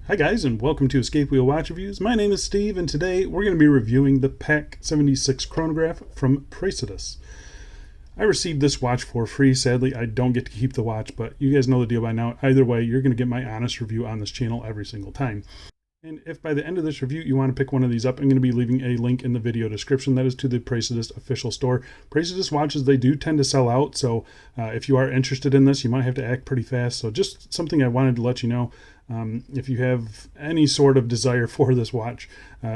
Hi guys, and welcome to Escape Wheel Watch Reviews. My name is Steve, and today we're going to be reviewing the PAC 76 Chronograph from Praesidus. I received this watch for free. Sadly, I don't get to keep the watch, but you guys know the deal by now. Either way, you're going to get my honest review on this channel every single time. And if by the end of this review you want to pick one of these up, I'm going to be leaving a link in the video description. That is to the Praesidus official store. Praesidus watches, they do tend to sell out, so if you are interested in this, you might have to act pretty fast. So just something I wanted to let you know. If you have any sort of desire for this watch,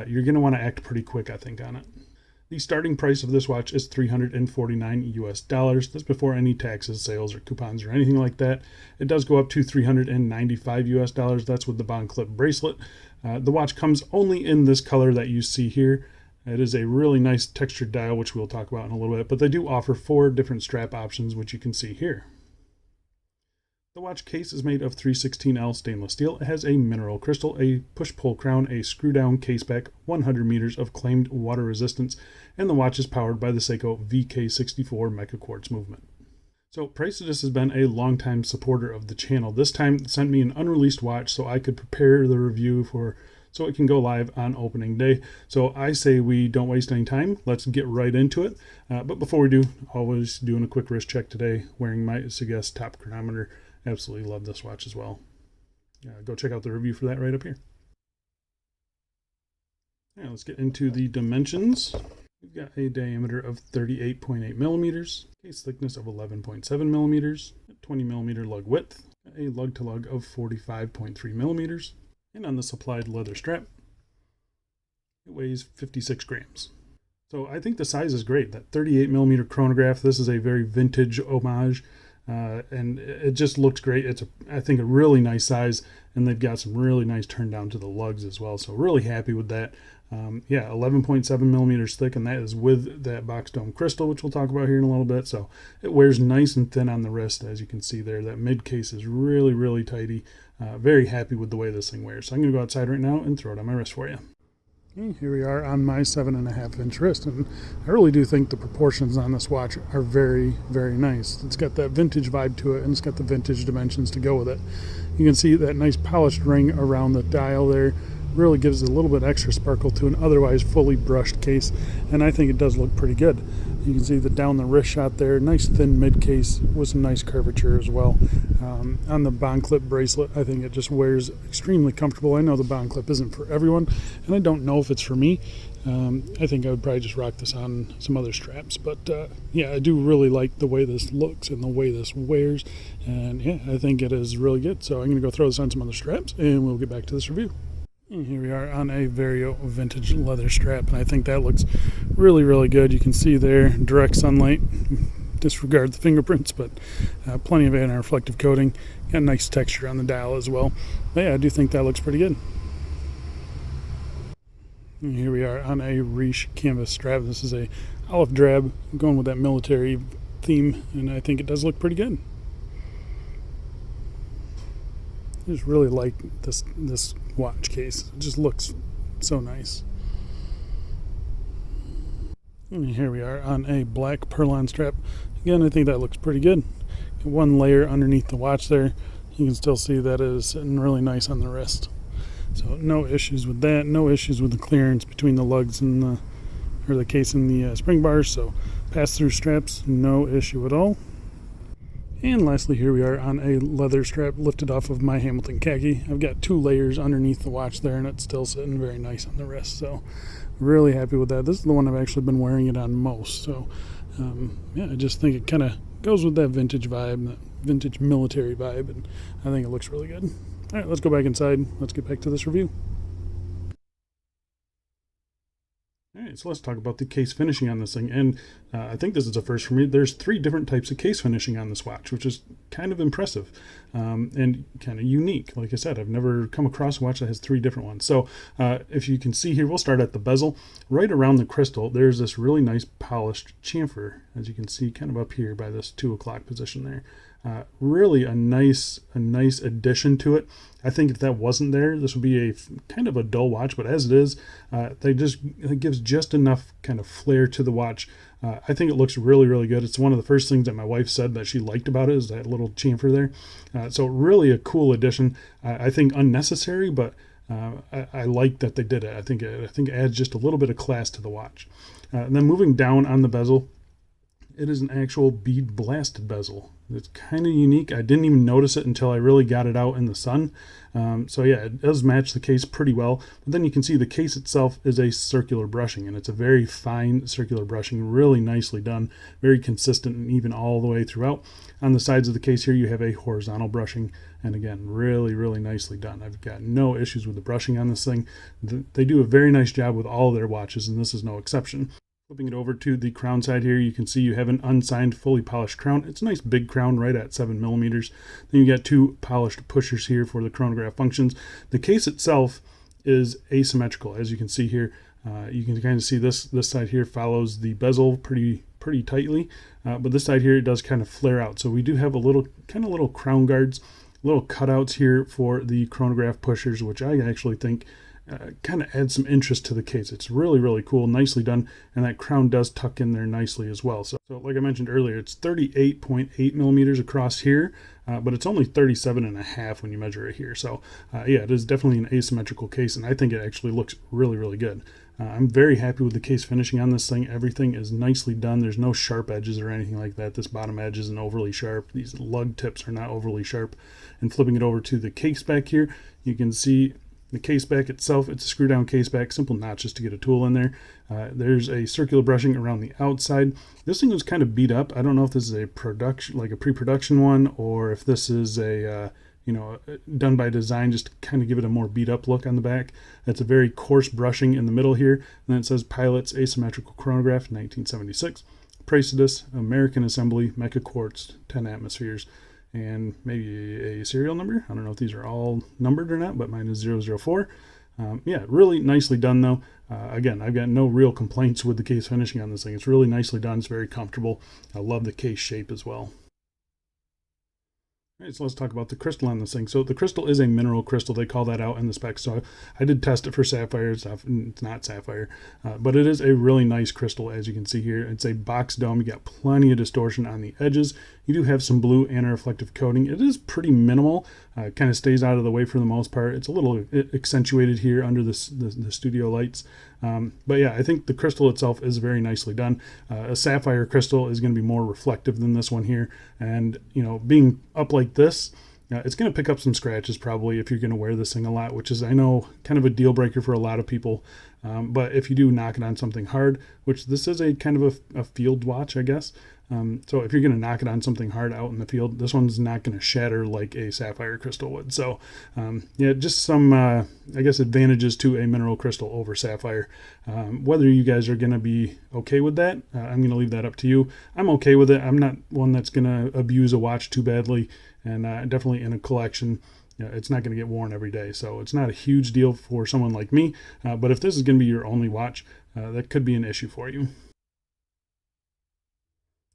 you're going to want to act pretty quick, I think, on it. The starting price of this watch is $349 US. That's before any taxes, sales, or coupons, or anything like that. It does go up to $395 US. That's with the bond clip bracelet. The watch comes only in this color that you see here. It is a really nice textured dial, which we'll talk about in a little bit, but they do offer 4 different strap options, which you can see here. The watch case is made of 316L stainless steel. It has a mineral crystal, a push-pull crown, a screw-down case back, 100 meters of claimed water resistance, and the watch is powered by the Seiko VK64 Mecha Quartz movement. So Praesidus has been a longtime supporter of the channel. This time sent me an unreleased watch so I could prepare the review so it can go live on opening day. So I say we don't waste any time. Let's get right into it. But before we do, always doing a quick wrist check today, wearing my Seiko top chronometer. Absolutely love this watch as well. Go check out the review for that right up here. Now let's get into the dimensions. We've got a diameter of 38.8 millimeters, case thickness of 11.7 millimeters, 20 millimeter lug width, a lug to lug of 45.3 millimeters, and on the supplied leather strap, it weighs 56 grams. So I think the size is great. That 38 millimeter chronograph, this is a very vintage homage. And it just looks great. It's I think a really nice size, and they've got some really nice turn down to the lugs as well. So really happy with that. 11.7 millimeters thick, and that is with that box dome crystal, which we'll talk about here in a little bit. So it wears nice and thin on the wrist, as you can see there. That mid case is really, really tidy. Very happy with the way this thing wears. So I'm going to go outside right now and throw it on my wrist for you. Here we are on my 7.5 inch wrist, and I really do think the proportions on this watch are very, very nice. It's got that vintage vibe to it, and it's got the vintage dimensions to go with it. You can see that nice polished ring around the dial there. Really gives a little bit extra sparkle to an otherwise fully brushed case, and I think it does look pretty good. You can see the down the wrist shot there, nice thin mid case with some nice curvature as well. On the bond clip bracelet, I think it just wears extremely comfortable. I know the bond clip isn't for everyone, and I don't know if it's for me. I think I would probably just rock this on some other straps, but yeah, I do really like the way this looks and the way this wears, and yeah, I think it is really good. So I'm going to go throw this on some other straps, and we'll get back to this review. And here we are on a vario vintage leather strap, and I think that looks really, really good. You can see there, direct sunlight, disregard the fingerprints, but plenty of anti-reflective coating. Got a nice texture on the dial as well. But yeah, I do think that looks pretty good. And here we are on a Riche canvas strap. This is a olive drab, going with that military theme, and I think it does look pretty good. I just really like this watch case. It just looks so nice. And here we are on a black Perlon strap. Again, I think that looks pretty good. Got one layer underneath the watch there. You can still see that it is sitting really nice on the wrist. So no issues with that. No issues with the clearance between the lugs and the case and the spring bars. So pass-through straps, no issue at all. And lastly, here we are on a leather strap lifted off of my Hamilton khaki. I've got 2 layers underneath the watch there, and it's still sitting very nice on the wrist. So really happy with that. This is the one I've actually been wearing it on most. So yeah, I just think it kind of goes with that vintage vibe, that vintage military vibe, and I think it looks really good. All right, let's go back inside. Let's get back to this review. All right, so let's talk about the case finishing on this thing, and I think this is a first for me. There's 3 different types of case finishing on this watch, which is kind of impressive and kind of unique. Like I said, I've never come across a watch that has 3 different ones. So if you can see here, we'll start at the bezel. Right around the crystal, there's this really nice polished chamfer, as you can see kind of up here by this 2 o'clock position there. Really a nice addition to it. I think if that wasn't there, this would be a kind of a dull watch, but as it is, it gives just enough kind of flair to the watch. I think it looks really good. It's one of the first things that my wife said that she liked about it, is that little chamfer there. So really a cool addition. I think unnecessary, but I like that they did it. I think it adds just a little bit of class to the watch. And then moving down on the bezel, it is an actual bead blasted bezel. It's kind of unique. I didn't even notice it until I really got it out in the sun. So yeah, it does match the case pretty well. But then you can see the case itself is a circular brushing, and it's a very fine circular brushing, really nicely done, very consistent and even all the way throughout. On the sides of the case here, you have a horizontal brushing, and again, really nicely done. I've got no issues with the brushing on this thing. They do a very nice job with all of their watches, and this is no exception. Flipping it over to the crown side here, you can see you have an unsigned, fully polished crown. It's a nice big crown right at 7 millimeters. Then you got 2 polished pushers here for the chronograph functions. The case itself is asymmetrical, as you can see here. You can kind of see this side here follows the bezel pretty tightly, but this side here it does kind of flare out. So we do have a little crown guards, little cutouts here for the chronograph pushers, which I actually think kind of adds some interest to the case. It's really cool, nicely done, and that crown does tuck in there nicely as well. So like I mentioned earlier, it's 38.8 millimeters across here, but it's only 37.5 when you measure it here. So yeah, it is definitely an asymmetrical case, and I think it actually looks really good. I'm very happy with the case finishing on this thing. Everything is nicely done. There's no sharp edges or anything like that. This bottom edge isn't overly sharp. These lug tips are not overly sharp. And flipping it over to the case back here, you can see the case back itself, it's a screw down case back, simple notches to get a tool in there. There's a circular brushing around the outside. This thing was kind of beat up. I don't know if this is a production, like a pre-production one, or if this is a done by design just to kind of give it a more beat up look on the back. That's a very coarse brushing in the middle here. And then it says Pilot's Asymmetrical Chronograph, 1976. Praesidus, American Assembly, Mecha Quartz, 10 atmospheres. And maybe a serial number. I don't know if these are all numbered or not, but mine is 004. Yeah, really nicely done though. Again, I've got no real complaints with the case finishing on this thing. It's really nicely done. It's very comfortable. I love the case shape as well. All right, so let's talk about the crystal on this thing. So the crystal is a mineral crystal. They call that out in the specs. So I did test it for sapphire. It's not sapphire, but it is a really nice crystal, as you can see here. It's a box dome. You got plenty of distortion on the edges. You do have some blue anti-reflective coating. It is pretty minimal. Kind of stays out of the way for the most part. It's a little accentuated here under the studio lights. But yeah, I think the crystal itself is very nicely done. A sapphire crystal is going to be more reflective than this one here. And, being up like this, it's going to pick up some scratches probably if you're going to wear this thing a lot, which is, I know, kind of a deal breaker for a lot of people. But if you do knock it on something hard, which this is a kind of a field watch, I guess. So if you're going to knock it on something hard out in the field, this one's not going to shatter like a sapphire crystal would. So yeah, just some, I guess, advantages to a mineral crystal over sapphire. Whether you guys are going to be okay with that, I'm going to leave that up to you. I'm okay with it. I'm not one that's going to abuse a watch too badly, and definitely in a collection. It's not going to get worn every day, so it's not a huge deal for someone like me. But if this is going to be your only watch, that could be an issue for you.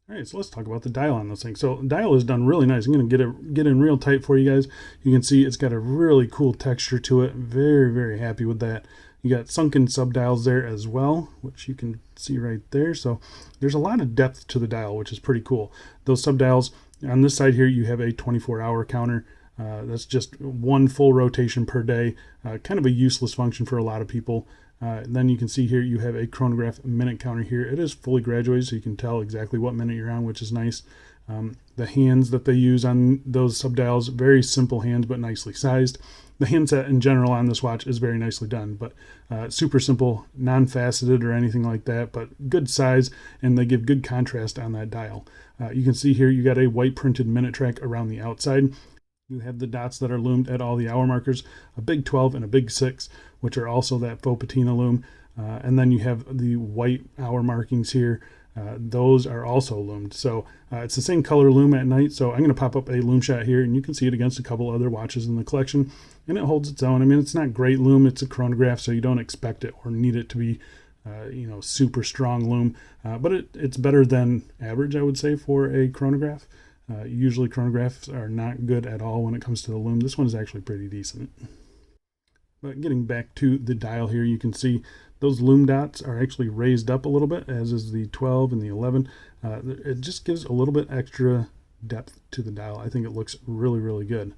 All right, so let's talk about the dial on this thing. So the dial is done really nice. I'm going to get in real tight for you guys. You can see it's got a really cool texture to it. Very happy with that. You got sunken subdials there as well, which you can see right there. So there's a lot of depth to the dial, which is pretty cool. Those subdials on this side here, you have a 24-hour counter. That's just one full rotation per day. Kind of a useless function for a lot of people. Then you can see here you have a chronograph minute counter here. It is fully graduated, so you can tell exactly what minute you're on, which is nice. The hands that they use on those subdials, very simple hands, but nicely sized. The handset in general on this watch is very nicely done, but super simple, non-faceted or anything like that, but good size, and they give good contrast on that dial. You can see here you got a white printed minute track around the outside. You have the dots that are loomed at all the hour markers, a big 12 and a big 6, which are also that faux patina loom. And then you have the white hour markings here. Those are also loomed. So it's the same color loom at night. So I'm going to pop up a loom shot here, and you can see it against a couple other watches in the collection. And it holds its own. I mean, it's not great loom. It's a chronograph, so you don't expect it or need it to be super strong loom. But it's better than average, I would say, for a chronograph. Usually chronographs are not good at all when it comes to the Lume. This one is actually pretty decent. But getting back to the dial here, you can see those Lume dots are actually raised up a little bit, as is the 12 and the 11. It just gives a little bit extra depth to the dial. I think it looks really, really good.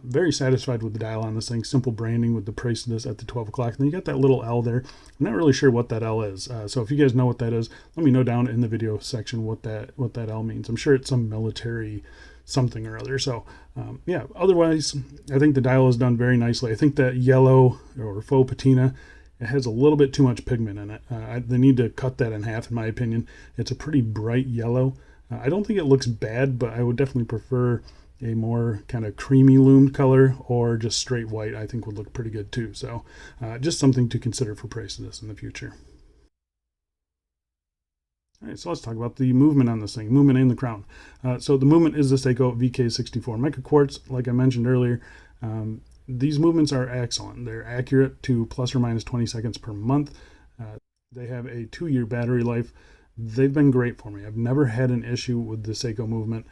Very satisfied with the dial on this thing. Simple branding with the Praesidus at the 12 o'clock. And then you got that little L there. I'm not really sure what that L is. So if you guys know what that is, let me know down in the video section what that L means. I'm sure it's some military something or other. So yeah, otherwise, I think the dial is done very nicely. I think that yellow or faux patina, it has a little bit too much pigment in it. They need to cut that in half, in my opinion. It's a pretty bright yellow. I don't think it looks bad, but I would definitely prefer a more kind of creamy lumed color, or just straight white I think would look pretty good too. So just something to consider for Praesidus in the future. All right, so let's talk about the movement on this thing, movement and the crown. So the movement is the Seiko VK64 Mica Quartz. Like I mentioned earlier, these movements are excellent. They're accurate to plus or minus 20 seconds per month. They have a 2-year battery life. They've been great for me. I've never had an issue with the Seiko movement.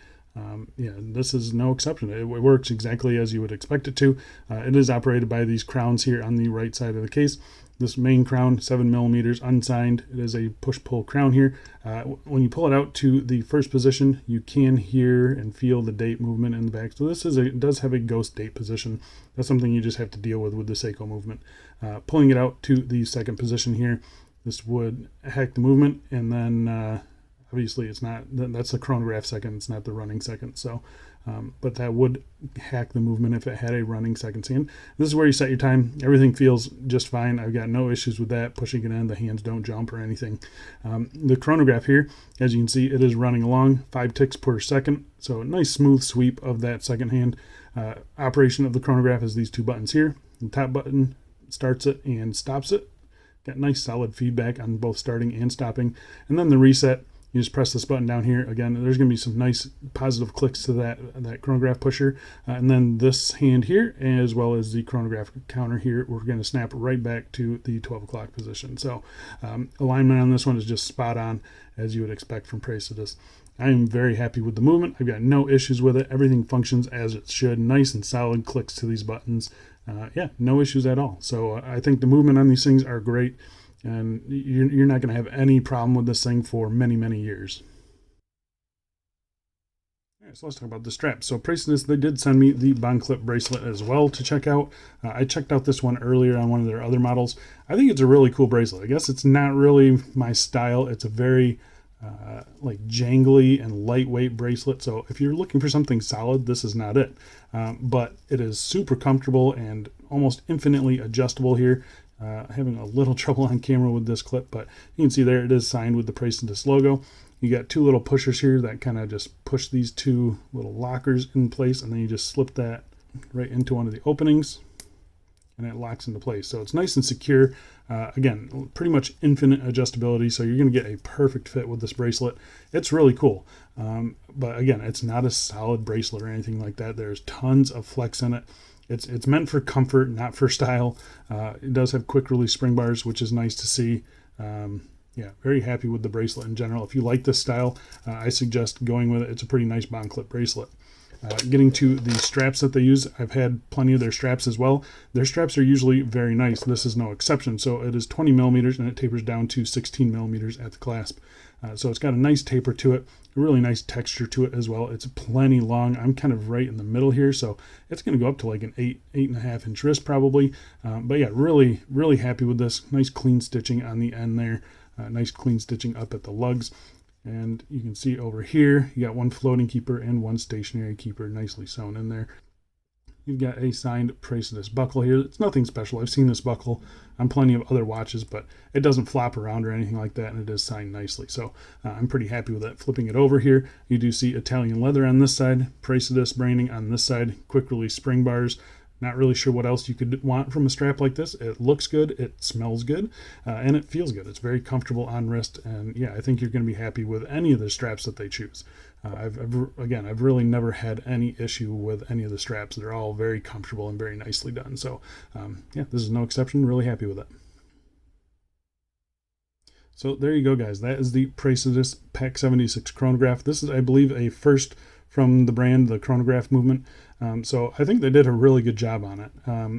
Yeah, this is no exception. It works exactly as you would expect it to. It is operated by these crowns here on the right side of the case. This main crown, 7mm, unsigned. It is a push-pull crown here. When you pull it out to the first position, you can hear and feel the date movement in the back. So this is it does have a ghost date position. That's something you just have to deal with the Seiko movement. Pulling it out to the second position here, this would hack the movement, and then obviously it's not, that's the chronograph second, it's not the running second. So but that would hack the movement if it had a running second hand. This is where you set your time. Everything feels just fine. I've got no issues with that, pushing it in. The hands don't jump or anything. The chronograph here, as you can see, it is running along 5 ticks per second. So a nice smooth sweep of that second hand. Operation of the chronograph is these 2 buttons here. The top button starts it and stops it. Got nice solid feedback on both starting and stopping. And then the reset, you just press this button down here. Again, there's going to be some nice positive clicks to that chronograph pusher. And then this hand here, as well as the chronograph counter here, we're going to snap right back to the 12 o'clock position. So alignment on this one is just spot on, as you would expect from Praesidus. I am very happy with the movement. I've got no issues with it. Everything functions as it should. Nice and solid clicks to these buttons. Yeah, no issues at all. So I think the movement on these things are great. And you're not going to have any problem with this thing for many, many years. All right, so let's talk about the straps. So Praesidus, they did send me the bond clip bracelet as well to check out. I checked out this one earlier on one of their other models. I think it's a really cool bracelet. I guess it's not really my style. It's a very like jangly and lightweight bracelet. So if you're looking for something solid, this is not it. But it is super comfortable and almost infinitely adjustable here. Having a little trouble on camera with this clip, but you can see there it is signed with the Praesidus logo. You got 2 little pushers here that kind of just push these 2 little lockers in place, and then you just slip that right into one of the openings, and it locks into place. So it's nice and secure. Again, pretty much infinite adjustability, so you're going to get a perfect fit with this bracelet. It's really cool. But again, it's not a solid bracelet or anything like that. There's tons of flex in it. It's meant for comfort, not for style. It does have quick release spring bars, which is nice to see. Yeah, very happy with the bracelet in general. If you like this style, I suggest going with it. It's a pretty nice bond clip bracelet. Getting to the straps that they use, I've had plenty of their straps as well. Their straps are usually very nice. This is no exception. So it is 20mm and it tapers down to 16mm at the clasp. So it's got a nice taper to it, a really nice texture to it as well. It's plenty long. I'm kind of right in the middle here, so it's going to go up to like an 8.5 inch wrist probably. But yeah, really, really happy with this. Nice clean stitching on the end there. Nice clean stitching up at the lugs. And you can see over here, you got 1 floating keeper and 1 stationary keeper nicely sewn in there. You've got a signed Praesidus buckle here. It's nothing special. I've seen this buckle on plenty of other watches, but it doesn't flop around or anything like that, and it is signed nicely. So I'm pretty happy with that. Flipping it over here, you do see Italian leather on this side, Praesidus branding on this side, quick release spring bars. Not really sure what else you could want from a strap like this. It looks good, it smells good, and it feels good. It's very comfortable on wrist, and yeah, I think you're going to be happy with any of the straps that they choose. I've really never had any issue with any of the straps. They're all very comfortable and very nicely done. So yeah, this is no exception. Really happy with it. So there you go, guys. That is the Praesidus PAC 76 chronograph. This is, I believe, a first from the brand, the Chronograph movement. So I think they did a really good job on it.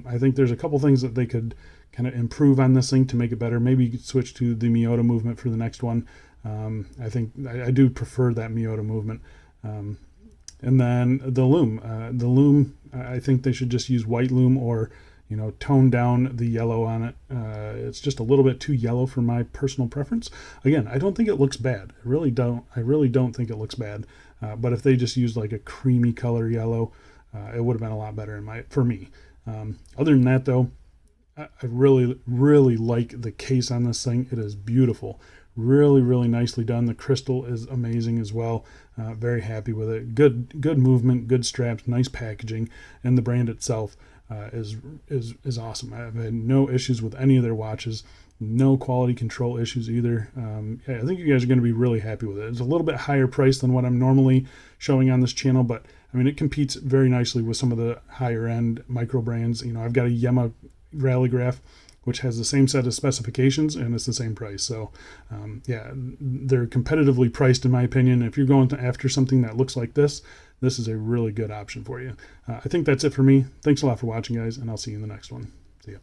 I think there's a couple things that they could kind of improve on this thing to make it better. Maybe you could switch to the Miyota movement for the next one. I think I do prefer that Miyota movement. And then the Lume. I think they should just use white Lume, or tone down the yellow on it. It's just a little bit too yellow for my personal preference. Again, I don't think it looks bad. I really don't think it looks bad. But if they just used like a creamy color yellow, it would have been a lot better for me. Other than that, though, I really like the case on this thing. It is beautiful. Really nicely done. The crystal is amazing as well. Very happy with it. Good movement, good straps, nice packaging, and the brand itself is awesome. I've had no issues with any of their watches. No quality control issues either. I think you guys are going to be really happy with it. It's a little bit higher price than what I'm normally showing on this channel, but I mean, it competes very nicely with some of the higher end micro brands. I've got a Yema Rallygraph, which has the same set of specifications, and it's the same price. So they're competitively priced in my opinion. If you're going after something that looks like this is a really good option for you. I think that's it for me. Thanks a lot for watching, guys, and I'll see you in the next one. See ya.